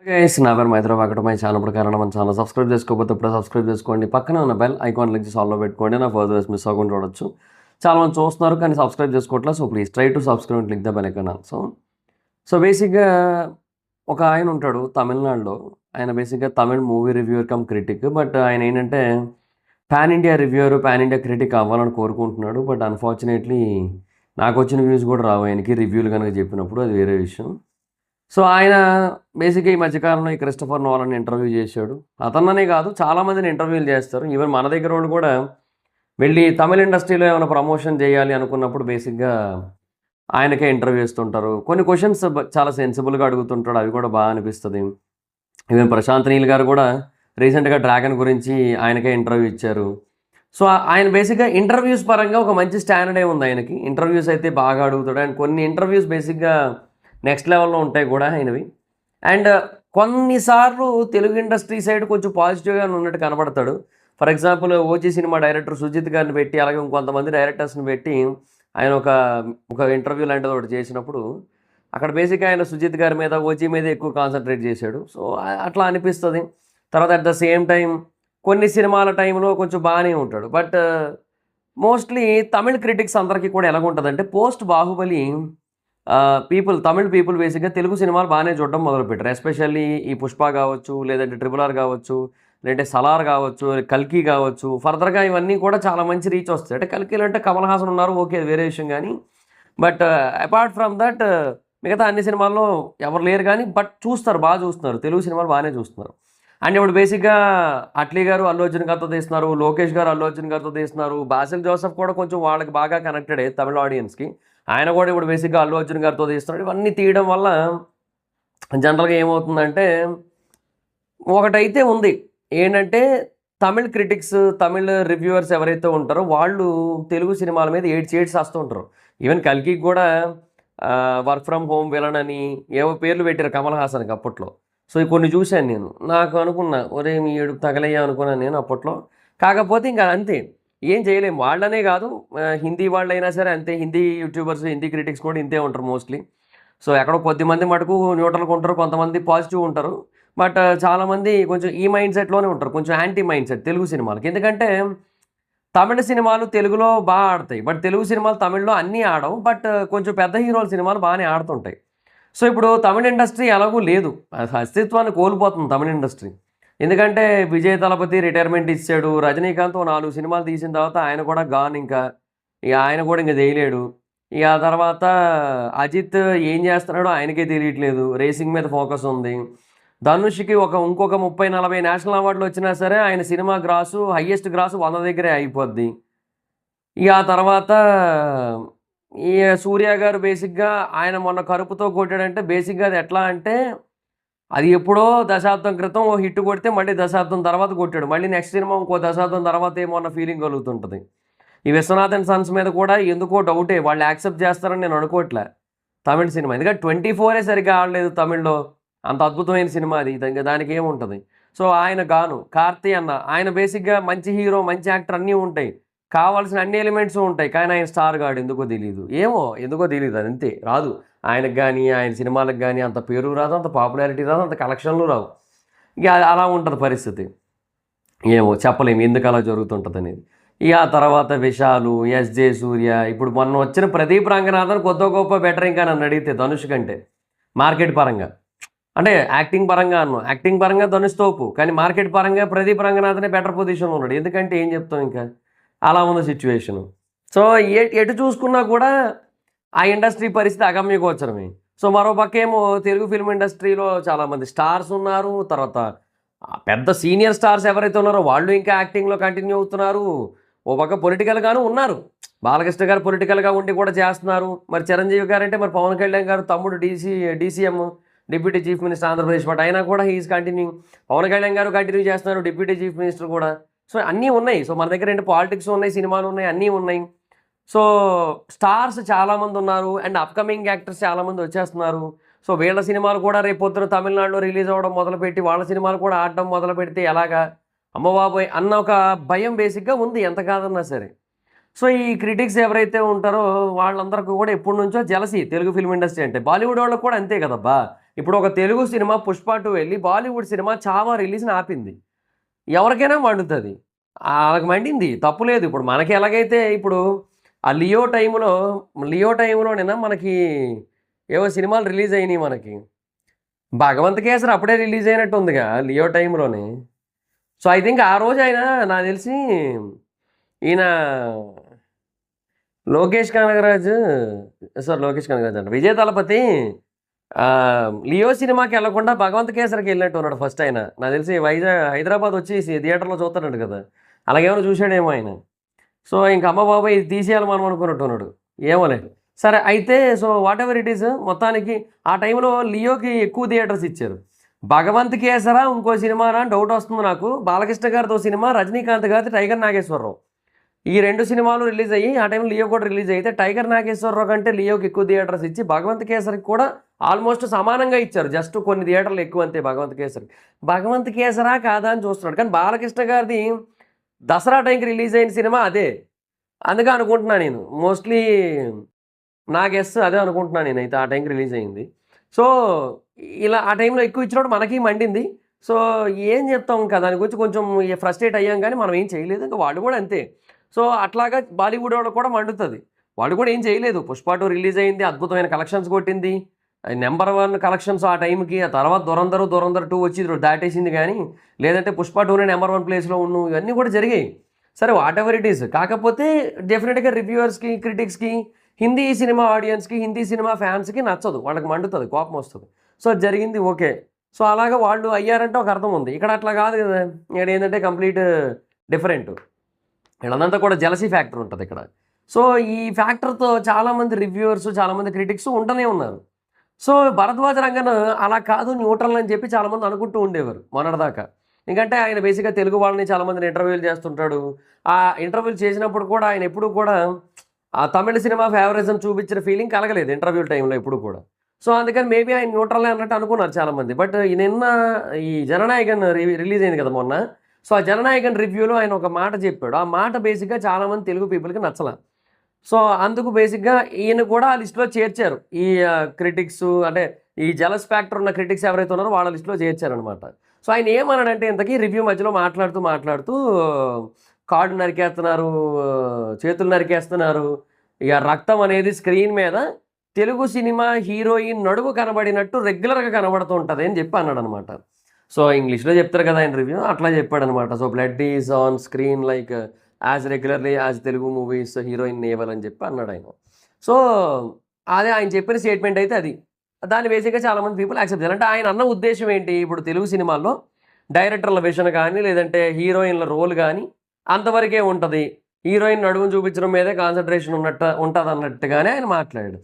Guys నా పేరు మైత్రాబాయ్ ఒకటి మై ఛానల్ ప్రకారం మన ఛానల్ సబ్స్క్రైబ్ చేసుకోకపోతే ఇప్పుడు సబ్స్క్రైబ్ చేసుకోండి. పక్కనే ఉన్న బెల్ ఐకాన్ లింక్ సాల్వ్లో పెట్టుకోండి. నా ఫర్దర్ మిస్ అవ్వకుండా చూడొచ్చు. చాలా మంది చూస్తున్నారు కానీ సబ్స్క్రైబ్ చేసుకోవట్లేదు. So please try to subscribe click the bell icon. So బేసిక్గా ఒక ఆయన ఉంటాడు తమిళనాడులో. ఆయన బేసిక్గా Tamil movie reviewer come critic. But ఆయన ఏంటంటే pan India reviewer, pan India critic అవ్వాలని కోరుకుంటున్నాడు. బట్ అన్ఫార్చునేట్లీ నాకు వచ్చిన వ్యూస్ కూడా రావు ఆయనకి రివ్యూలు కనుక చెప్పినప్పుడు, అది వేరే విషయం. సో ఆయన బేసిక్గా ఈ మధ్యకాలంలో ఈ క్రిస్టఫర్ నోలన్ ఇంటర్వ్యూ చేశాడు. అతన్ననే కాదు చాలామందిని ఇంటర్వ్యూలు చేస్తారు. ఈవెన్ మన దగ్గర వాళ్ళు కూడా వెళ్ళి తమిళ ఇండస్ట్రీలో ఏమైనా ప్రమోషన్ చేయాలి అనుకున్నప్పుడు బేసిక్గా ఆయనకే ఇంటర్వ్యూ ఇస్తుంటారు. కొన్ని క్వశ్చన్స్ చాలా సెన్సిబుల్గా అడుగుతుంటాడు, అవి కూడా బాగా అనిపిస్తుంది. ఈవెన్ ప్రశాంత్ నీల్ గారు కూడా రీసెంట్గా డ్రాగన్ గురించి ఆయనకే ఇంటర్వ్యూ ఇచ్చారు. సో ఆయన బేసిక్గా ఇంటర్వ్యూస్ పరంగా ఒక మంచి స్టాండర్డే ఉంది ఆయనకి. ఇంటర్వ్యూస్ అయితే బాగా అడుగుతాడు. అండ్ కొన్ని ఇంటర్వ్యూస్ బేసిక్గా నెక్స్ట్ లెవెల్లో ఉంటాయి కూడా ఆయనవి. అండ్ కొన్నిసార్లు తెలుగు ఇండస్ట్రీ సైడ్ కొంచెం పాజిటివ్గా ఉన్నట్టు కనబడతాడు. For example OG cinema director Sujeeth గారిని పెట్టి, అలాగే ఇంకొంతమంది డైరెక్టర్స్ని పెట్టి ఆయన ఒక ఇంటర్వ్యూ లాంటిది ఒకటి చేసినప్పుడు అక్కడ బేసిక్గా ఆయన సుజిత్ గారి మీద, ఓజీ మీద ఎక్కువ కాన్సన్ట్రేట్ చేశాడు. సో అట్లా అనిపిస్తుంది. తర్వాత అట్ ద సేమ్ టైం కొన్ని సినిమాల టైంలో కొంచెం బాగానే ఉంటాడు. బట్ మోస్ట్లీ తమిళ్ క్రిటిక్స్ అందరికీ కూడా ఎలాగుంటుందంటే పోస్ట్ బాహుబలి తమిళ్ పీపుల్ బేసిక్గా తెలుగు సినిమాలు బాగానే చూడడం మొదలుపెట్టారు. ఎస్పెషల్లీ ఈ పుష్ప కావచ్చు, లేదంటే RRR కావచ్చు, లేదంటే సలార్ కావచ్చు, కల్కి కావచ్చు. ఫర్దర్గా ఇవన్నీ కూడా చాలా మంచి రీచ్ వస్తాయి. అంటే కల్కిలో అంటే కమల్ హాసన్ ఉన్నారు, ఓకే, వేరే విషయం. కానీ బట్ అపార్ట్ ఫ్రమ్ దట్ మిగతా అన్ని సినిమాల్లో ఎవరు లేరు. కానీ బట్ చూస్తారు, బాగా చూస్తున్నారు, తెలుగు సినిమాలు బాగానే చూస్తున్నారు. అండ్ ఇప్పుడు బేసిక్గా అట్లీ గారు అల్లు అర్జున్ గారితో తీస్తున్నారు, లోకేష్ గారు అల్లు అర్జున్ గారితో తీస్తున్నారు, బాసిల్ జోసెఫ్ కూడా కొంచెం వాళ్ళకి బాగా కనెక్టెడ్ తమిళ ఆడియన్స్కి. ఆయన కూడా ఇప్పుడు బేసిక్గా అల్లు అర్జున్ గారితో తీస్తున్నాడు. ఇవన్నీ తీయడం వల్ల జనరల్గా ఏమవుతుందంటే ఒకటైతే ఉంది ఏంటంటే తమిళ్ క్రిటిక్స్, తమిళ్ రివ్యూవర్స్ ఎవరైతే ఉంటారో వాళ్ళు తెలుగు సినిమాల మీద ఏడ్చి వస్తూ ఉంటారు. ఈవెన్ కల్కికి కూడా వర్క్ ఫ్రమ్ హోమ్ విలన్ అని ఏవో పేర్లు పెట్టారు కమల్ హాసన్కి అప్పట్లో. సో కొన్ని చూశాను నేను. నాకు అనుకున్నా, ఒరే మీ ఏడుపు తగలయ్యా అనుకున్నాను నేను అప్పట్లో. కాకపోతే ఇంకా అంతే, ఏం చేయలేము. వాళ్ళనే కాదు, హిందీ వాళ్ళైనా సరే అంతే. హిందీ యూట్యూబర్స్, హిందీ క్రిటిక్స్ కూడా ఇంతే ఉంటారు మోస్ట్లీ. సో ఎక్కడో కొద్దిమంది మటుకు న్యూట్రల్గా ఉంటారు, కొంతమంది పాజిటివ్ ఉంటారు. బట్ చాలామంది కొంచెం ఈ మైండ్ సెట్లోనే ఉంటారు, కొంచెం యాంటీ మైండ్ సెట్ తెలుగు సినిమాలకి. ఎందుకంటే తమిళ సినిమాలు తెలుగులో బాగా ఆడతాయి, బట్ తెలుగు సినిమాలు తమిళ్లో అన్నీ ఆడవు. బట్ కొంచెం పెద్ద హీరోల సినిమాలు బాగానే ఆడుతుంటాయి. సో ఇప్పుడు తమిళ ఇండస్ట్రీ ఎలాగూ లేదు, అస్తిత్వాన్ని కోల్పోతుంది తమిళ ఇండస్ట్రీ. ఎందుకంటే విజయ్ తలపతి రిటైర్మెంట్ ఇచ్చాడు, రజనీకాంత్ 4 సినిమాలు తీసిన తర్వాత ఆయన కూడా గాన్. ఇంకా ఆయన కూడా ఇంకా చేయలేడు. ఇక ఆ తర్వాత అజిత్ ఏం చేస్తున్నాడో ఆయనకే తెలియట్లేదు, రేసింగ్ మీద ఫోకస్ ఉంది. ధనుష్కి ఇంకొక 30-40 నేషనల్ అవార్డులు వచ్చినా సరే ఆయన సినిమా గ్రాసు, హయ్యెస్ట్ గ్రాసు 100 దగ్గరే అయిపోద్ది. ఇక ఆ తర్వాత ఈ సూర్య గారు బేసిక్గా ఆయన మొన్న కరుపుతో కొట్టాడంటే బేసిక్గా అది ఎట్లా అంటే అది ఎప్పుడో దశాబ్దం క్రితం ఓ హిట్ కొడితే మళ్ళీ దశాబ్దం తర్వాత కొట్టాడు. మళ్ళీ నెక్స్ట్ సినిమా ఇంకో దశాబ్దం తర్వాత ఏమో అన్న ఫీలింగ్ కలుగుతుంటుంది. ఈ విశ్వనాథన్ సన్స్ మీద కూడా ఎందుకో డౌటే, వాళ్ళు యాక్సెప్ట్ చేస్తారని నేను అనుకోవట్లే తమిళ సినిమా. ఎందుకంటే 24 సరిగ్గా ఆడలేదు తమిళ్లో. అంత అద్భుతమైన సినిమా అది, దానికి ఏముంటుంది. సో ఆయన గాను కార్తీ అన్న, ఆయన బేసిక్గా మంచి హీరో, మంచి యాక్టర్, అన్నీ ఉంటాయి, కావాల్సిన అన్ని ఎలిమెంట్స్ ఉంటాయి. కానీ ఆయన స్టార్ గాడు ఎందుకో తెలియదు, ఎందుకో తెలియదు, అది అంతే, రాదు ఆయనకు కానీ ఆయన సినిమాలకు కానీ అంత పేరు రాదు, అంత పాపులారిటీ రాదు, అంత కలెక్షన్లు రావు. ఇక అలా ఉంటుంది పరిస్థితి. చెప్పలేము ఎందుకు అలా జరుగుతుంటుంది అనేది. ఇక ఆ తర్వాత విశాలు, ఎస్జే సూర్య, ఇప్పుడు మొన్న వచ్చిన ప్రదీప్ రంగనాథన్ కొద్ది గొప్ప బెటర్ ఇంకా నన్ను అడిగితే ధనుష్ కంటే. మార్కెట్ పరంగా అంటే యాక్టింగ్ పరంగా యాక్టింగ్ పరంగా ధనుష్ తోపు, కానీ మార్కెట్ పరంగా ప్రదీప్ రంగనాథనే బెటర్ పొజిషన్లో ఉన్నాడు. ఎందుకంటే ఏం చెప్తాం, ఇంకా అలా ఉన్న సిచ్యువేషను. సో ఎటు చూసుకున్నా కూడా ఆ ఇండస్ట్రీ పరిస్థితి అగమ్యగోచరమే. సో మరో పక్క ఏమో తెలుగు ఫిల్మ్ ఇండస్ట్రీలో చాలామంది స్టార్స్ ఉన్నారు. తర్వాత పెద్ద సీనియర్ స్టార్స్ ఎవరైతే ఉన్నారో వాళ్ళు ఇంకా యాక్టింగ్లో కంటిన్యూ అవుతున్నారు. ఓ పక్క పొలిటికల్గాను ఉన్నారు, బాలకృష్ణ గారు పొలిటికల్గా ఉండి కూడా చేస్తున్నారు. మరి చిరంజీవి గారు అంటే మరి పవన్ కళ్యాణ్ గారు తమ్ముడు DCM, deputy chief minister Andhra Pradesh. But అయినా కూడా హీఈస్ కంటిన్యూ. పవన్ కళ్యాణ్ గారు కంటిన్యూ చేస్తున్నారు, డిప్యూటీ చీఫ్ మినిస్టర్ కూడా. సో అన్నీ ఉన్నాయి. సో మన దగ్గర ఏంటి, పాలిటిక్స్ ఉన్నాయి, సినిమాలు ఉన్నాయి, అన్నీ ఉన్నాయి. సో స్టార్స్ చాలామంది ఉన్నారు అండ్ అప్కమింగ్ యాక్టర్స్ చాలామంది వచ్చేస్తున్నారు. సో వీళ్ళ సినిమాలు కూడా రేపు పొద్దున తమిళనాడులో రిలీజ్ అవ్వడం మొదలుపెట్టి వాళ్ళ సినిమాలు కూడా ఆడడం మొదలు పెడితే ఎలాగా అమ్మబాబోయ్ అన్న ఒక భయం బేసిక్గా ఉంది, ఎంత కాదన్నా సరే. సో ఈ క్రిటిక్స్ ఎవరైతే ఉంటారో వాళ్ళందరికీ కూడా ఎప్పటి నుంచో జలసీ తెలుగు ఫిల్మ్ ఇండస్ట్రీ అంటే. బాలీవుడ్ వాళ్ళకి కూడా అంతే కదబ్బా. ఇప్పుడు ఒక తెలుగు సినిమా 'పుష్ప 2' వెళ్ళి బాలీవుడ్ సినిమా 'చావా' రిలీజ్‌ని ఆపింది. ఎవరికైనా మండుతది. ఆళ్ళకి మండింది. తప్పు లేదు. ఇప్పుడు మనకి ఎలాగైతే ఇప్పుడు ఆ 'లియో' టైంలోనేనా మనకి ఏవో సినిమాలు రిలీజ్ అయినియి మనకి. 'భగవంత్ కేసరి' అప్పుడే రిలీజ్ అయినట్టుందిగా 'లియో' టైంలోనే. సో, ఐ థింక్ ఆ రోజు ఆయన నాకు తెలిసి ఈయన 'లోకేష్ కనగరాజు' అంట. విజయ్ దళపతి 'లియో' సినిమాకెళ్ళకుండా 'భగవంత్ కేసరికి' ఎళ్ళినట్టున్నాడు ఫస్ట్ ఆయన. నాకు తెలిసి హైదరాబాద్ వచ్చి థియేటర్‌లో చూత్తన్నాడు కదా! అలాగేమైనా చూసాడేమో ఆయన. సో, ఇంక అమ్మ బాబోయ్! ఇది తీసేయాలి మనం అనుకున్నట్టున్నాడు. ఏమోలే. సరే అయితే సో, వాటెవర్ ఇట్ ఈస్ మొత్తానికి ఆ టైంలో 'లియోకి' ఎక్కువ థియేటర్స్ ఇచ్చారు. 'భగవంత్ కేసరా' ఇంకో సినిమానా అని డౌటొస్తుంది నాకు. బాలకృష్ణ గారిదో సినిమా, రజనీకాంత్ గారిది 'టైగర్ నాగేశ్వరరావు'. ఈ 2 సినిమాలు రిలీజ్ అయ్యి ఆ టైంలో 'లియో' కూడా రిలీజ్ అయితే 'టైగర్ నాగేశ్వరరావు' కంటే 'లియోకి' ఎక్కువ థియేటర్స్ ఇచ్చి 'భగవంత్ కేసరికి' కూడా ఆల్మోస్ట్ సమానంగా ఇచ్చారు. జస్ట్ కొన్ని థియేటర్లు ఎక్కువ అంతే 'భగవంత్ కేసరి'. 'భగవంత్ కేసరా' కాదా అని చూస్తున్నాడు. కానీ బాలకృష్ణ గారిది దసరా టైంకి రిలీజ్ అయిన సినిమా అదే. అందుకే అనుకుంటున్నా నేను. మోస్ట్‌లీ నా గెస్ అదే అనుకుంటున్నా నేనైతే ఆ టైంకి రిలీజ్ అయింది. సో, ఇలా ఆ టైంలో ఎక్కువ ఇచ్చినప్పుడు మనకి మండింది. సో, ఏం చెప్తాం ఇంకా దాని గురించి కొంచెం ఫ్రస్ట్రేట్ అయ్యాం కానీ మనం ఏం చేయలేదు. ఇంక వాళ్ళు కూడా అంతే. సో, అట్లాగా బాలీవుడ్ వాళ్ళకి కూడా మండుతది. వాళ్ళు కూడా ఏం చేయలేదు. 'పుష్ప 2' రిలీజ్ అయింది. అద్భుతమైన కలెక్షన్స్ కొట్టింది. నంబర్ 1 కలెక్షన్స్ ఆ టైంకి. ఆ తర్వాత 'దురంధర్ 2' వచ్చి దాటేసింది గానీ, లేదంటే 'పుష్ప 2'నే నంబర్ 1 ప్లేస్‌లో ఇవన్నీ కూడా జరిగాయి. సరే వాటెవర్ ఇట్ ఈస్. కాకపోతే డెఫినిట్‌గా రివ్యూవర్స్‌కి, క్రిటిక్స్‌కి, హిందీ సినిమా ఆడియన్స్‌కి, హిందీ సినిమా ఫ్యాన్స్‌కి నచ్చదు. వాళ్ళకి మండుతది. కోపమొస్తది. సో, జరిగింది ఓకే. సో, అలాగా వాళ్ళు అయ్యారంటే ఒక అర్థం ఉంది. ఇక్కడ అట్లా కాదు కదా! ఇక్కడేందంటే కంప్లీట్ డిఫరెంట్. వీళ్ళంతా కూడా జెలసీ ఫ్యాక్టర్ ఉంటదిక్కడ. సో, ఈ ఫ్యాక్టర్‌తో చాలామంది రివ్యూవర్స్, చాలామంది క్రిటిక్స్ ఉంటనే ఉన్నారు. సో, 'భరద్వాజ రంగన్' అలా కాదు న్యూట్రల్ అని చెప్పి చాలామంది అనుకుంటూ ఉండేవారు మొన్నటిదాకా. ఎందుకంటే ఆయన బేసిక్‌గా తెలుగు వాళ్ళని చాలామందిని ఇంటర్వ్యూలు చేస్తుంటాడు. ఆ ఇంటర్వ్యూలు చేసినప్పుడు కూడా ఆయన ఎప్పుడూ కూడా ఆ తమిళ సినిమా ఫేవరిజం చూపించిన ఫీలింగ్ కలగలేదు ఇంటర్వ్యూల టైంలో ఎప్పుడు కూడా. సో, అందుకని మేబీ ఆయన న్యూట్రలే అన్నట్టు అనుకున్నారు చాలామంది. బట్ నిన్న ఈ 'జననాయకన్' రిలీజ్ అయింది కదా మొన్న. సో, ఆ 'జననాయకన్' రివ్యూలో ఆయన ఒక మాట చెప్పాడు. ఆ మాట బేసిక్‌గా చాలామంది తెలుగు పీపుల్‌కి నచ్చల. సో, అందుకు బేసిక్‌గా ఈయన కూడా ఆ లిస్ట్‌లో చేర్చారు. ఈ క్రిటిక్స్ అంటే ఈ జెలస్ ఫ్యాక్టర్ ఉన్న క్రిటిక్స్ ఎవరైతే ఉన్నారో వాళ్ళ లిస్ట్‌లో చేర్చారనమాట. సో, ఆయన ఏమన్నాడంటే ఇంతకీ రివ్యూ మధ్యలో మాట్లాడుతూ కాళ్ళు నరికేస్తున్నారు, చేతులు నరికేస్తున్నారు. ఇక రక్తం అనేది స్క్రీన్ మీద తెలుగు సినిమా హీరోయిన్ నడుము కనబడినట్టు రెగ్యులర్‌గా కనబడుతూ ఉంటది అని చెప్పి అన్నాడనమాట. సో, ఇంగ్లీష్‌లో చెప్తారు కదా ఆయన రివ్యూ అట్లా చెప్పాడనమాట. So, blood is on screen like regularly as Telugu movies heroine naval అని చెప్పి అన్నాడాయన. సో, అదే ఆయన చెప్పిన స్టేట్మెంట్ అయితే అది. దాన్ని బేసిక్‌గా చాలామంది పీపుల్ యాక్సెప్ట్ చేయాలి. అంటే ఆయన అన్న ఉద్దేశ్యం ఏంటి? ఇప్పుడు తెలుగు సినిమాల్లో డైరెక్టర్ల విషన్ కానీ, లేదంటే హీరోయిన్‌ల రోల్ గానీ అంతవరకే ఉంటది. హీరోయిన్ నడుమును చూపించడం మీదే కాన్సంట్రేషన్ ఉంటదన్నట్టుగానే ఆయన మాట్లాడాడు.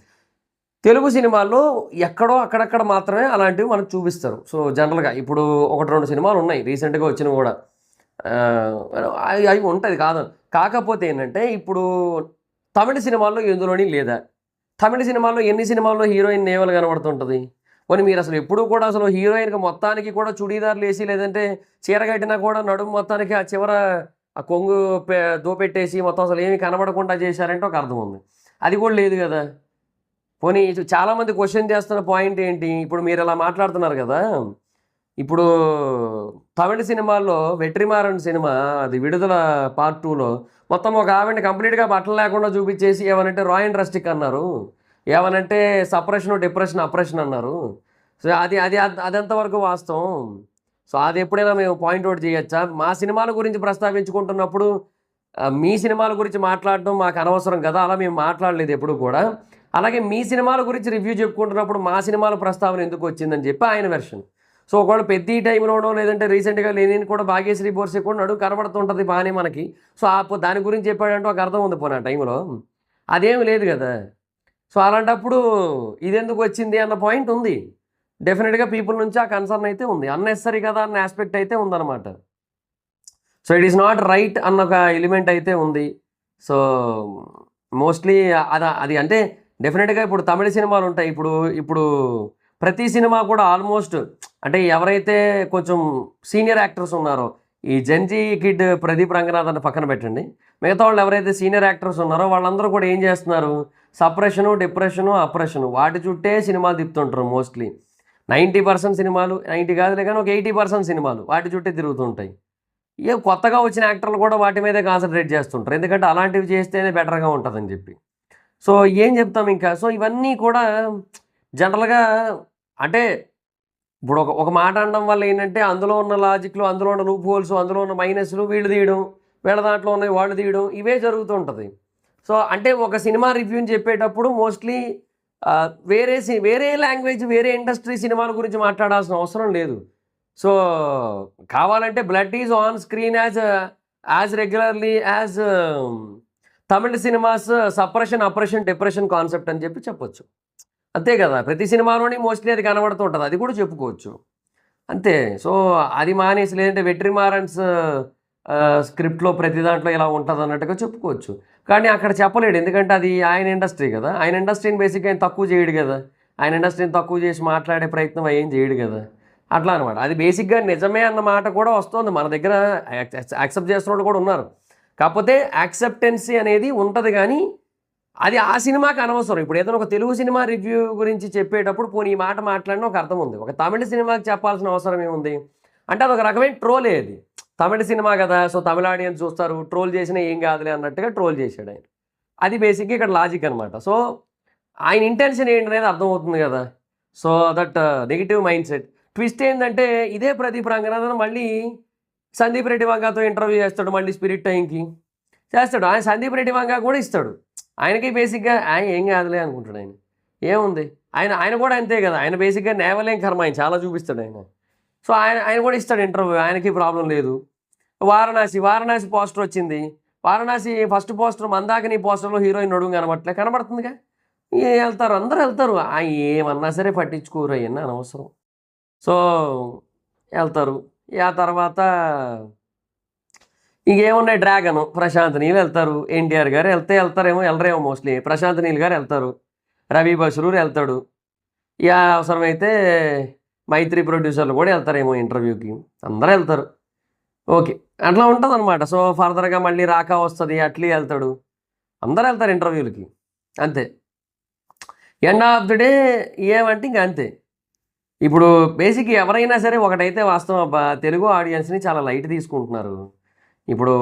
తెలుగు సినిమాల్లో ఎక్కడో అక్కడక్కడ మాత్రమే అలాంటివి మనకు చూపిస్తారు. సో, జనరల్‌గా ఇప్పుడు 1, 2 సినిమాలున్నాయి రీసెంట్‌గా వచ్చినవి గూడా. అవి ఉంటది కాదని. కాకపోతే ఏంటంటే, ఇప్పుడు తమిళ సినిమాల్లో ఎందులోని లేదా? తమిళ సినిమాల్లో ఎన్ని సినిమాల్లో హీరోయిన్ నేవల్ కనబడుతుంటది? పోనీ మీరసలు ఎప్పుడూ కూడా అసలు హీరోయిన్‌కి మొత్తానికి కూడా చుడీదార్‌లేసి లేదంటే చీర కట్టినా కూడా నడుము మొత్తానికి ఆ చివర ఆ కొంగు దోపెట్టేసి మొత్తం అసలు ఏమి కనబడకుండా చేశారంటే ఒక అర్థం ఉంది. అది కూడా లేదు గదా! పోనీ చాలామంది క్వెషన్ చేస్తున్న పాయింట్ ఏంటి? ఇప్పుడు మీరిలా మాట్లాడుతున్నారు గదా! ఇప్పుడు తమిళ సినిమాల్లో 'వెట్రిమారన్' సినిమా అది విడుదల పార్ట్ 2లో మొత్తం ఒక ఆవిడని కంప్లీట్‌గా బట్టలు లేకుండా చూపించేసి ఏమనంటే రాయ్ అండ్ రస్టిక్ అన్నారు. ఏమనంటే సప్రెషన్, డిప్రెషన్, అప్రెషన్ అన్నారు. సో, అదెంతవరకు వాస్తవం? సో, అది ఎప్పుడైనా మేము పాయింట్ ఔట్ చేయొచ్చా? మా సినిమాల గురించి ప్రస్తావించుకుంటున్నప్పుడు మీ సినిమాల గురించి మాట్లాడడం మాకు అనవసరం కదా! అలా మేము మాట్లాడలేదు ఎప్పుడు కూడా. అలాగే మీ సినిమాల గురించి రివ్యూ చెప్పుకుంటున్నప్పుడు మా సినిమాల ప్రస్తావన ఎందుకు వచ్చిందని చెప్పి ఆయన వెర్షన్. సో, ఒకవేళ 'పెద్ది' టైంలోనో లేదంటే రీసెంట్‌గా 'లెనిన్' కూడా 'భాగ్యశ్రీ బోర్సే' కూడా నడుము కనబడుతుంటది బానే మనకి. సో, దాని గురించి చెప్పాడంటే ఒక అర్థం ఉంది పోనీ ఆ టైంలో. అదేమి లేదు గదా! సో, అలాంటప్పుడు ఇదెందుకు వచ్చింది అన్న పాయింట్ ఉంది. డెఫినిట్‌గా పీపుల్ నుంచి ఆ కన్సర్న్ అయితే ఉంది. అన్నెసెసరీ కదా అన్న యాస్పెక్ట్ అయితే ఉందన్నమాట. So, it is not right అన్న ఒక ఎలిమెంట్ అయితే ఉంది. సో, మోస్ట్‌లీ అది అంటే డెఫినిట్‌గా ఇప్పుడు తమిళ సినిమాలుంటాయి. ఇప్పుడు ప్రతి సినిమా కూడా ఆల్మోస్ట్ అంటే ఎవరైతే కొంచెం సీనియర్ యాక్టర్స్ ఉన్నారో, ఈ 'జంజీ కిడ్' ప్రదీప్ రంగనాథన్ పక్కన పెట్టండి. మిగతా వాళ్ళు ఎవరైతే సీనియర్ యాక్టర్స్ ఉన్నారో వాళ్ళందరూ కూడా ఏం చేస్తున్నారు? సప్రెషను, డిప్రెషను, అప్రెషను వాటి చుట్టే సినిమాలు తిప్పుతుంటారు మోస్ట్‌లీ. 90% సినిమాలు 90 కాదులే కానీ ఒక 80% సినిమాలు వాటి చుట్టే తిరుగుతుంటాయి. కొత్తగా వచ్చిన యాక్టర్లు కూడా వాటి మీదే కాన్సన్ట్రేట్ చేస్తుంటారు. ఎందుకంటే అలాంటివి చేస్తేనే బెటర్‌గా ఉంటదని చెప్పి. సో ఏం చెప్తాం ఇంకా? సో ఇవన్నీ కూడా జనరల్‌గా అంటే ఇప్పుడు ఒక ఒక మాట అనడం వల్ల ఏంటంటే అందులో ఉన్న లాజిక్‌లు, అందులో ఉన్న లూప్ హోల్స్, అందులో ఉన్న మైనస్‌లు వీళ్ళు తీయడం, వీళ్ళ దాంట్లో ఉన్నవి వాళ్ళు తీయడం ఇవే జరుగుతూ ఉంటది. సో అంటే ఒక సినిమా రివ్యూని చెప్పేటప్పుడు మోస్ట్‌లీ వేరే లాంగ్వేజ్, వేరే ఇండస్ట్రీ సినిమాల గురించి మాట్లాడాల్సిన అవసరం లేదు. సో కావాలంటే blood is on screen as regularly as Tamil cinemas suppression, oppression, depression concept అని చెప్పొచ్చు. అంతే కదా! ప్రతి సినిమాలోని మోస్ట్‌లీ అది కనబడుతూ ఉంటది. అది కూడా చెప్పుకోవచ్చు. అంతే. సో అది మానేసి లేదంటే వెట్రిమారన్స్ స్క్రిప్ట్‌లో ప్రతి దాంట్లో ఇలా ఉంటదన్నట్టుగా చెప్పుకోవచ్చు. కానీ అక్కడ చెప్పలేడు. ఎందుకంటే అది ఆయన ఇండస్ట్రీ కదా! ఆయన ఇండస్ట్రీని బేసిక్‌గా ఆయన తక్కువ చేయడు కదా! ఆయన ఇండస్ట్రీని తక్కువ చేసి మాట్లాడే ప్రయత్నం ఏం చేయడు కదా! అట్లా అనమాట. అది బేసిక్‌గా నిజమే అన్న మాట కూడా వస్తోంది. మన దగ్గర యాక్సెప్ట్ చేస్తున్నోళ్ళు కూడా ఉన్నారు. కాకపోతే యాక్సెప్టెన్సీ అనేది ఉంటది గానీ, అది ఆ సినిమాకి అనవసరం. ఇప్పుడు ఏదైనా ఒక తెలుగు సినిమా రివ్యూ గురించి చెప్పేటప్పుడు పోనీ ఈ మాట మాట్లాడినా ఒక అర్థం ఉంది. ఒక తమిళ సినిమాకి చెప్పాల్సిన అవసరం ఏముంది? అంటే అదొక రకమైన ట్రోలే అది. తమిళ సినిమా కదా! సో తమిళ ఆడియన్స్ చూస్తారు. ట్రోల్ చేసినా ఏం కాదులే అన్నట్టుగా ట్రోల్ చేశాడాయన. అది బేసిక్‌గా ఇక్కడ లాజిక్ అనమాట. సో ఆయన ఇంటెన్షన్ ఏంటనేది అర్థమవుతుంది కదా! So that negative mind set. Twist ఏందంటే ఇదే ప్రదీప్ రంగనాథన్ మళ్ళీ సందీప్ రెడ్డి వంగతో ఇంటర్వ్యూ చేస్తాడు మళ్ళీ స్పిరిట్ టైంకి. చేస్తాడు. ఆయన సందీప్ రెడ్డి వంగ కూడా ఇస్తాడు. ఆయనకి బేసిక్‌గా ఏం కాదులే అనుకుంటాడు ఆయన. ఏముంది? ఆయన ఆయన కూడా అంతే కదా! ఆయన బేసిక్‌గా నేవలేం కర్మ ఆయన చాలా చూపిస్తాడు ఆయన. సో ఆయన ఆయన కూడా ఇస్తాడు ఇంటర్వ్యూ. ఆయనకి ప్రాబ్లం లేదు. వారణాసి పోస్టర్ వచ్చింది. వారణాసి ఫస్ట్ పోస్టర్ మందాకిని పోస్టర్‌లో హీరోయిన్ నడుము కనబడట్లే. కనబడుతుందిగా. ఎళ్తారు. అందరూ ఎళ్తారు. ఏమన్నా సరే పట్టించుకోరు అయన్నీ అనవసరం. సో ఎళ్తారు. ఆ తర్వాత ఇంకేమున్నాయి డ్రాగను, ప్రశాంత్ నీల్ ఎళ్తారు. ఎన్టీఆర్ గారు ఎళ్తారేమో ఎళ్ళరేమో మోస్ట్‌లీ. ప్రశాంత్ నీల్ గారు ఎళ్తారు. రవి బస్రూర్ ఎళ్తాడు. అవసరమైతే మైత్రి ప్రొడ్యూసర్లు కూడా ఎళ్తారేమో ఇంటర్వ్యూకి. అందరూ ఎళ్తారు. ఓకే. అట్లా ఉంటదనమాట. సో ఫర్దర్‌గా మళ్ళీ రాకా వస్తది. అట్లీ ఎళ్తాడు. అందరూ ఎళ్తారు ఇంటర్వ్యూలకి. అంతే. ఎండ్ ఆఫ్ ది డే ఏమంటే ఇంక అంతే. ఇప్పుడు బేసిక్‌గా ఎవరైనా సరే ఒకటైతే వాస్తవం అబ్బా! తెలుగు ఆడియన్స్‌ని చాలా లైట్ తీసుకుంటున్నారు. ఇప్పుడు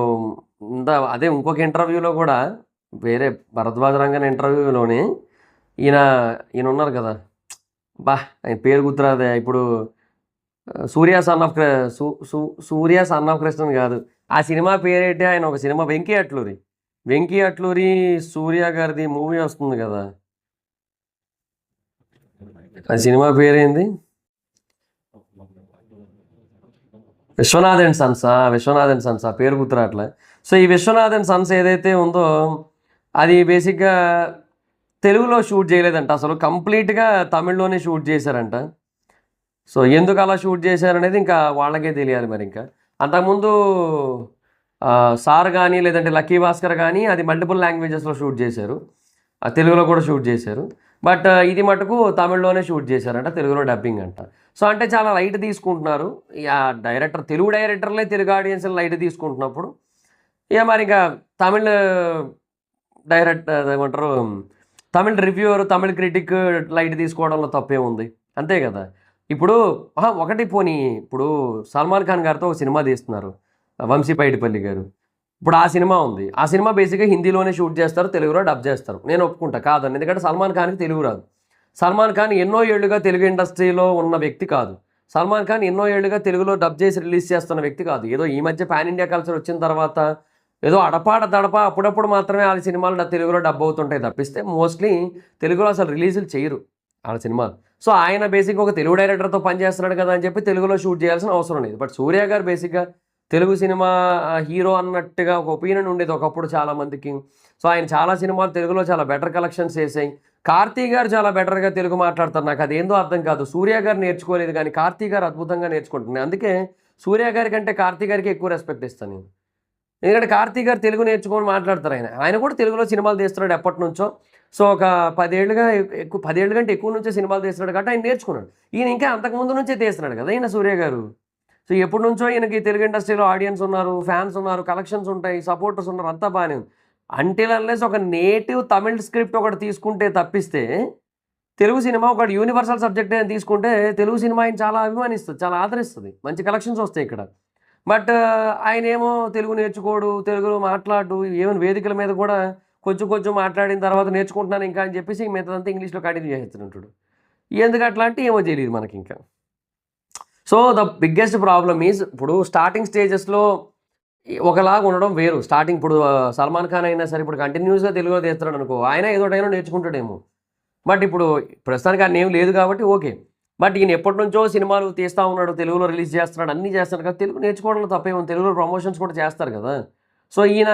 అదే ఇంకొక ఇంటర్వ్యూలో కూడా వేరే భరద్వాజ్ రంగన్ ఇంటర్వ్యూలోని ఈయనున్నారు కదా! ఆయన పేరు గుర్తురాదే. ఇప్పుడు సూర్య సన్ ఆఫ్ కృష్ణన్ కాదు. ఆ సినిమా పేరేంటి? ఆయన ఒక సినిమా 'వెంకీ అట్లూరి'. 'వెంకీ అట్లూరి' సూర్య గారిది మూవీ వస్తుంది కదా! ఆ సినిమా పేరేంది? 'విశ్వనాథ్ అండ్ సన్స్' ఆ పేరు గుర్తురాట్లే. సో ఈ 'విశ్వనాథ్ అండ్ సన్స్' ఏదైతే ఉందో అది బేసిక్‌గా తెలుగులో షూట్ చేయలేదంట. అసలు కంప్లీట్‌గా తమిళ్‌లోనే షూట్ చేశారంట. సో ఎందుకు అలా షూట్ చేశారనేది ఇంకా వాళ్ళకే తెలియాలి మరి ఇంకా. అంతకుముందు సార్ కానీ లేదంటే లక్కీ భాస్కర్ కానీ అది మల్టిపుల్ లాంగ్వేజెస్‌లో షూట్ చేశారు. తెలుగులో కూడా షూట్ చేశారు. బట్ ఇది మటుకు తమిళ్‌లోనే షూట్ చేశారంట. తెలుగులో డబ్బింగ్ అంట. సో అంటే చాలా లైట్ తీసుకుంటున్నారు. తెలుగు డైరెక్టర్లే తెలుగు ఆడియన్స్‌ని లైట్ తీసుకుంటున్నప్పుడు మరి ఇంకా తమిళ్ ఏమంటారు Tamil reviewer, Tamil critic light తీసుకోవడంలో తప్పేముంది? అంతే కదా! ఇప్పుడు ఒకటి పోనీ ఇప్పుడు సల్మాన్ ఖాన్ గారితో ఒక సినిమా తీస్తున్నారు. వంశీ పైడిపల్లి గారు. ఇప్పుడు ఆ సినిమా ఉంది. ఆ సినిమా బేసిక్‌గా హిందీలోనే షూట్ చేస్తారు. తెలుగులో డబ్ చేస్తారు. నేను ఒప్పుకుంటా కాదని. ఎందుకంటే సల్మాన్ ఖాన్‌కి తెలుగు రాదు. సల్మాన్ ఖాన్ ఎన్నో ఏళ్లుగా తెలుగు ఇండస్ట్రీలో ఉన్న వ్యక్తి కాదు. సల్మాన్ ఖాన్ ఎన్నో ఏళ్లుగా తెలుగులో డబ్ చేసి రిలీజ్ చేస్తున్న వ్యక్తి కాదు. ఏదో ఈ మధ్య పాన్ ఇండియా కల్చర్ వచ్చిన తర్వాత ఏదో దడప అప్పుడప్పుడు మాత్రమే వాళ్ళ సినిమాలు తెలుగులో డబ్ అవుతుంటాయి తప్పిస్తే మోస్ట్లీ తెలుగులో అసలు రిలీజులు చేయరు వాళ్ళ సినిమాలు. సో ఆయన బేసిక్‌గా ఒక తెలుగు డైరెక్టర్‌తో పనిచేస్తున్నాడు కదా అని చెప్పి తెలుగులో షూట్ చేయాల్సిన అవసరం లేదు. బట్ సూర్య గారు బేసిక్‌గా తెలుగు సినిమా హీరో అన్నట్టుగా ఒక ఒపీనియన్ ఉండేది ఒకప్పుడు చాలామందికి. సో ఆయన చాలా సినిమాలు తెలుగులో చాలా బెటర్ కలెక్షన్స్ చేసాయి. కార్తీ గారు చాలా బెటర్‌గా తెలుగు మాట్లాడతారు. నాకు అదేందో అర్థం కాదు. సూర్య గారు నేర్చుకోలేదు కానీ కార్తీ గారు అద్భుతంగా నేర్చుకుంటున్నారు. అందుకే సూర్య గారి కంటే కార్తీ గారికి ఎక్కువ రెస్పెక్ట్ ఇస్తాను నేను. ఎందుకంటే కార్తీ గారు తెలుగు నేర్చుకొని మాట్లాడతారు ఆయన. ఆయన కూడా తెలుగులో సినిమాలు తీస్తున్నాడు ఎప్పటినుంచో. సో ఒక 10 ఏళ్లుగా 10 ఏళ్ల కంటే ఎక్కువ నుంచే సినిమాలు తీస్తున్నాడు కాబట్టి ఆయన నేర్చుకున్నాడు. ఈయన ఇంకా అంతకుముందు నుంచే తీస్తున్నాడు కదా ఈయన సూర్య గారు. సో ఎప్పటి నుంచో ఈయనకి తెలుగు ఇండస్ట్రీలో ఆడియన్స్ ఉన్నారు, ఫ్యాన్స్ ఉన్నారు, కలెక్షన్స్ ఉంటాయి, సపోర్టర్స్ ఉన్నారు, అంతా బాగానే ఉంది. అంటిల్ అన్లెస్ ఒక నేటివ్ తమిళ్ స్క్రిప్ట్ ఒకటి తీసుకుంటే తప్పిస్తే తెలుగు సినిమా ఒక యూనివర్సల్ సబ్జెక్ట్ అని తీసుకుంటే తెలుగు సినిమా ఆయన చాలా అభిమానిస్తుంది, చాలా ఆదరిస్తుంది, మంచి కలెక్షన్స్ వస్తాయి ఇక్కడ. బట్ ఆయనేమో తెలుగు నేర్చుకోడు, తెలుగులో మాట్లాడు, ఈవెన్ వేదికల మీద కూడా కొంచెం కొంచెం మాట్లాడిన తర్వాత నేర్చుకుంటున్నాను ఇంకా అని చెప్పేసి మిగతాదంతా ఇంగ్లీష్లో కంటిన్యూ చేస్తుంటాడు. ఎందుకు అట్లా అంటే ఏమో తెలియదు మనకి ఇంకా. So the biggest problem is ఇప్పుడు స్టార్టింగ్ స్టేజెస్లో ఒకలాగా ఉండడం వేరు. స్టార్టింగ్ ఇప్పుడు సల్మాన్ ఖాన్ అయినా సరే ఇప్పుడు కంటిన్యూస్గా తెలుగులో తీస్తున్నాడు అనుకో, ఆయన ఏదోటైనా నేర్చుకుంటాడేమో. బట్ ఇప్పుడు ప్రస్తుతానికి ఆయన ఏం లేదు కాబట్టి ఓకే. బట్ ఈయన ఎప్పటి నుంచో సినిమాలు తీస్తూ ఉన్నాడు, తెలుగులో రిలీజ్ చేస్తున్నాడు, అన్నీ చేస్తున్నాడు కదా, తెలుగు నేర్చుకోవడంలో తప్పేమో, తెలుగులో ప్రమోషన్స్ కూడా చేస్తారు కదా. సో ఈయన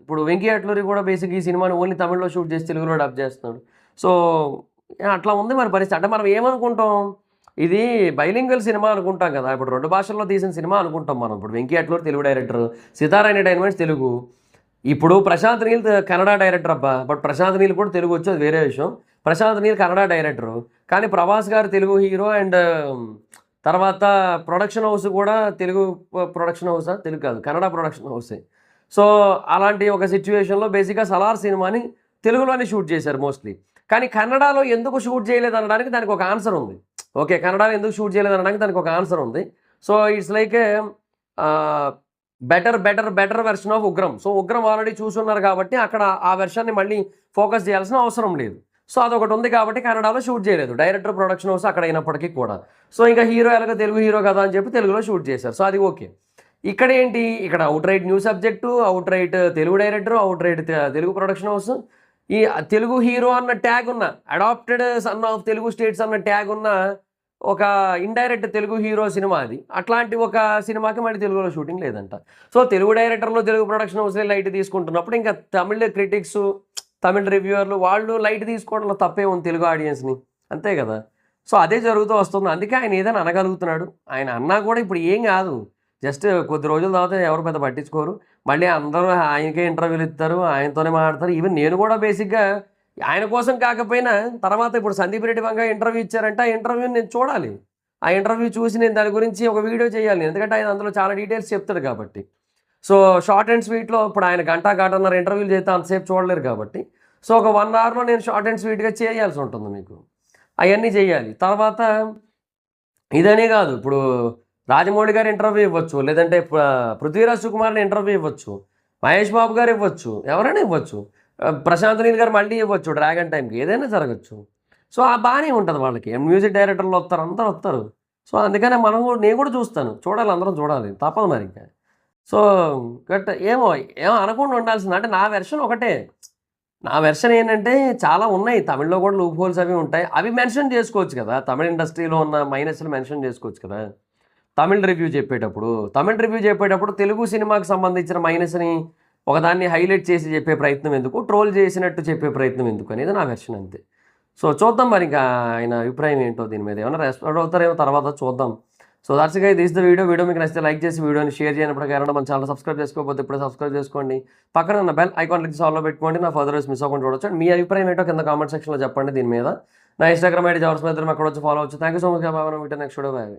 ఇప్పుడు వెంకీ అట్లూరి కూడా బేసిక్ ఈ సినిమాని ఓన్లీ తమిళ్లో షూట్ చేసి తెలుగులో డబ్ చేస్తున్నాడు. సో అట్లా ఉంది మరి పరిస్థితి. అంటే మనం ఏమనుకుంటాం, ఇది బైలింగ్వల్ సినిమా అనుకుంటాం కదా, ఇప్పుడు 2 భాషల్లో తీసిన సినిమా అనుకుంటాం మనం. ఇప్పుడు వెంకీ అట్లూరి తెలుగు డైరెక్టర్, సితారా ఎంటర్టైన్మెంట్స్ తెలుగు. ఇప్పుడు ప్రశాంత్ నీల్ కన్నడ డైరెక్టర్ అబ్బా, బట్ ప్రశాంత్ నీల్ కూడా తెలుగు వచ్చు, అది వేరే విషయం. ప్రశాంత్ నీల్ కన్నడ డైరెక్టరు, కానీ ప్రభాస్ గారు తెలుగు హీరో. అండ్ తర్వాత ప్రొడక్షన్ హౌస్ కూడా తెలుగు ప్రొడక్షన్ హౌసా, తెలుగు కాదు కన్నడ ప్రొడక్షన్ హౌసే. సో అలాంటి ఒక సిచ్యువేషన్లో బేసిక్గా సలార్ సినిమాని తెలుగులోనే షూట్ చేశారు మోస్ట్లీ. కానీ కన్నడలో ఎందుకు షూట్ చేయలేదు అనడానికి దానికి ఒక ఆన్సర్ ఉంది. ఓకే, కన్నడలో ఎందుకు షూట్ చేయలేదు అనడానికి దానికి ఒక ఆన్సర్ ఉంది. So it's like better version of Ugram. So Ugram already చూసున్నారు కాబట్టి అక్కడ ఆ వెర్షన్ని మళ్ళీ ఫోకస్ చేయాల్సిన అవసరం లేదు. సో అదొకటి ఉంది కాబట్టి కన్నడలో షూట్ చేయలేదు, డైరెక్టర్ ప్రొడక్షన్ హౌస్ అక్కడ అయినప్పటికీ కూడా. సో ఇంకా హీరో ఎలాగో తెలుగు హీరో కదా అని చెప్పి తెలుగులో షూట్ చేశారు. సో అది ఓకే. ఇక్కడ ఏంటి, ఇక్కడ outright new subject, outright Telugu director, outright Telugu production house, ఈ తెలుగు హీరో అన్న ట్యాగ్ ఉన్న, adopted son of Telugu states అన్న ట్యాగ్ ఉన్న ఒక ఇండైరెక్ట్ తెలుగు హీరో సినిమా అది. అట్లాంటి ఒక సినిమాకి మళ్ళీ తెలుగులో షూటింగ్ లేదంట. సో తెలుగు డైరెక్టర్లు తెలుగు ప్రొడక్షన్ హౌస్లే లైట్ తీసుకుంటున్నప్పుడు ఇంకా తమిళ క్రిటిక్స్, తమిళ రివ్యూవర్లు వాళ్ళు లైట్ తీసుకోవడంలో తప్పే ఉంది తెలుగు ఆడియన్స్ని, అంతే కదా. సో అదే జరుగుతూ వస్తుంది. అందుకే ఆయన ఏదైనా అనగలుగుతున్నాడు. ఆయన అన్నా కూడా ఇప్పుడు ఏం కాదు, జస్ట్ కొద్ది రోజుల తర్వాత ఎవరు పెద్ద పట్టించుకోరు, మళ్ళీ అందరూ ఆయనకే ఇంటర్వ్యూలు ఇస్తారు, ఆయనతోనే మాట్లాడతారు. ఈవెన్ నేను కూడా బేసిక్గా ఆయన కోసం కాకపోయినా తర్వాత ఇప్పుడు సందీప్ రెడ్డి వంగ ఇంటర్వ్యూ ఇచ్చారంటే ఆ ఇంటర్వ్యూని నేను చూడాలి, ఆ ఇంటర్వ్యూ చూసి నేను దాని గురించి ఒక వీడియో చేయాలి, ఎందుకంటే ఆయన అందులో చాలా డీటెయిల్స్ చెప్తాడు కాబట్టి. సో షార్ట్ అండ్ స్వీట్లో ఇప్పుడు ఆయన గంటన్నర ఇంటర్వ్యూలు చేస్తే అంతసేపు చూడలేరు కాబట్టి, సో ఒక 1 అవర్లో నేను షార్ట్ అండ్ స్వీట్గా చేయాల్సి ఉంటుంది మీకు, అవన్నీ చేయాలి. తర్వాత ఇదనే కాదు, ఇప్పుడు రాజమౌళి గారు ఇంటర్వ్యూ ఇవ్వచ్చు, లేదంటే పృథ్వీరాజ్ సుకుమార్ని ఇంటర్వ్యూ ఇవ్వచ్చు, మహేష్ బాబు గారు ఇవ్వచ్చు, ఎవరైనా ఇవ్వచ్చు, ప్రశాంత్ నీల్ గారు మళ్ళీ ఇవ్వచ్చు, డ్రాగన్ టైంకి ఏదైనా జరగచ్చు. సో బాగానే ఉంటుంది వాళ్ళకి, మ్యూజిక్ డైరెక్టర్లు వస్తారు, అందరూ వస్తారు. సో అందుకనే నేను కూడా చూస్తాను, చూడాలి, అందరం చూడాలి, తప్పదు మరి ఇంకా. సో గట్ ఏమో అనకుండా ఉండాల్సింది. అంటే నా వెర్షన్ ఒకటే, నా వెర్షన్ ఏంటంటే చాలా ఉన్నాయి, తమిళ్లో కూడా లూప్ హోల్స్ అవి ఉంటాయి, అవి మెన్షన్ చేసుకోవచ్చు కదా, తమిళ ఇండస్ట్రీలో ఉన్న మైనస్లు మెన్షన్ చేసుకోవచ్చు కదా తమిళ రివ్యూ చెప్పేటప్పుడు. తెలుగు సినిమాకి సంబంధించిన మైనస్ని ఒకదాన్ని హైలైట్ చేసి చెప్పే ప్రయత్నం ఎందుకు, ట్రోల్ చేసినట్టు చెప్పే ప్రయత్నం ఎందుకు అనేది నా వెర్షన్ అంతే. సో చూద్దాం మరి ఇంకా ఆయన అభిప్రాయం ఏంటో దీని మీద, ఏమైనా రెస్పాండ్ అవుతారేమో తర్వాత చూద్దాం. So that's guys, this the video మీకు నచ్చితే లైక్ చేసి వీడియోని షేర్ చేయనప్పుడు కారణం మన ఛానల్ సబ్స్క్రైబ్ చేసుకోకపోతే ఇప్పుడే సబ్స్క్రైబ్ చేసుకోండి, పక్కన ఉన్న బెల్ ఐకాన్ క్లిక్ సాల్వ్లో పెట్టుకోండి, నా ఫర్దర్ మిస్ అవ్వకుండా చూడొచ్చు. అండ్ మీ అభిప్రాయం ఏంటో కింద కామెంట్ సెక్షన్లో చెప్పండి దీని మీద. నా ఇన్స్టాగ్రామ్ ఐడి జవర్స్ మీద అక్కడ వచ్చి ఫాలో అవచ్చు. థ్యాంక్ యూ సో మచ్ బాబా, నెక్స్ట్ వీడియో బాయ్.